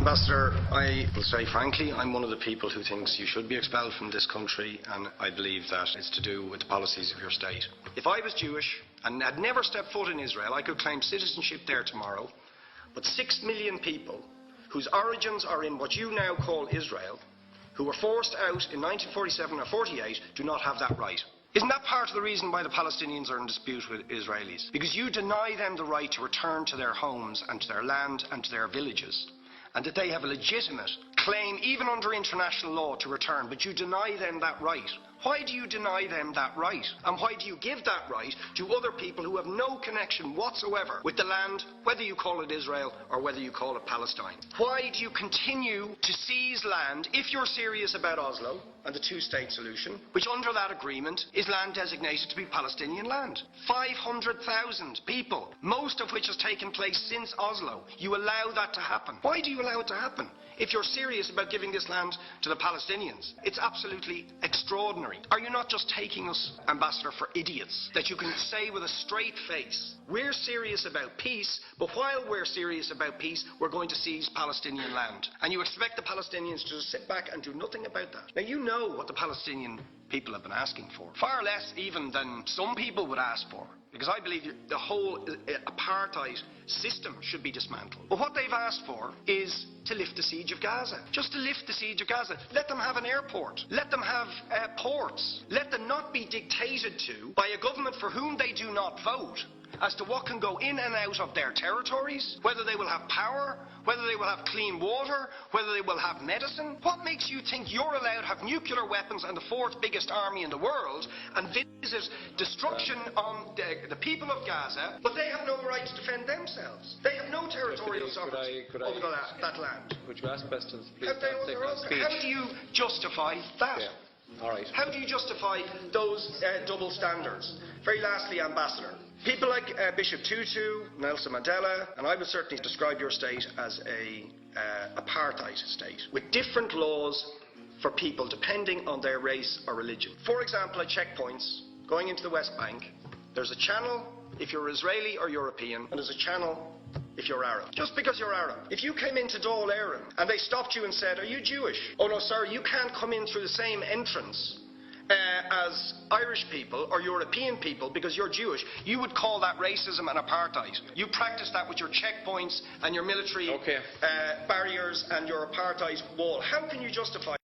Ambassador, I will say frankly, I'm one of the people who thinks you should be expelled from this country, and I believe that it's to do with the policies of your state. If I was Jewish and had never stepped foot in Israel, I could claim citizenship there tomorrow, but 6 million people whose origins are in what you now call Israel, who were forced out in 1947 or 48, do not have that right. Isn't that part of the reason why the Palestinians are in dispute with Israelis? Because you deny them the right to return to their homes and to their land and to their villages, and that they have a legitimate claim, even under international law, to return, but you deny them that right. Why do you deny them that right? And why do you give that right to other people who have no connection whatsoever with the land, whether you call it Israel or whether you call it Palestine? Why do you continue to seize land, if you're serious about Oslo and the two-state solution, which under that agreement is land designated to be Palestinian land? 500,000 people, most of which has taken place since Oslo. You allow that to happen. Why do you allow it to happen? If you're serious about giving this land to the Palestinians, it's absolutely extraordinary. Are you not just taking us, Ambassador, for idiots? That you can say with a straight face, we're serious about peace, but while we're serious about peace, we're going to seize Palestinian land. And you expect the Palestinians to just sit back and do nothing about that. Now, you know what the Palestinian people have been asking for. Far less even than some people would ask for. Because I believe the whole apartheid system should be dismantled. But what they've asked for is to lift the siege of Gaza. Just to lift the siege of Gaza. Let them have an airport. Let them have ports. Let them not be dictated to by a government for whom they do not vote as to what can go in and out of their territories, whether they will have power, whether they will have clean water, whether they will have medicine. What makes you think you're allowed to have nuclear weapons and the fourth biggest army in the world and visit destruction on the people of Gaza, but they have no right to defend themselves? They have no territorial sovereignty over that land. Could you ask questions, please? How do you justify that? Yeah. All right. How do you justify those double standards? Very lastly, Ambassador, people like Bishop Tutu, Nelson Mandela, and I would certainly describe your state as a apartheid state, with different laws for people depending on their race or religion. For example, at checkpoints going into the West Bank, there's a channel if you're Israeli or European, and there's a channel if you're Arab. Just because you're Arab. If you came into Dáil Éireann and they stopped you and said, "Are you Jewish?" "Oh no, sir, you can't come in through the same entrance as Irish people or European people because you're Jewish," you would call that racism and apartheid. You practice that with your checkpoints and your military barriers and your apartheid wall. How can you justify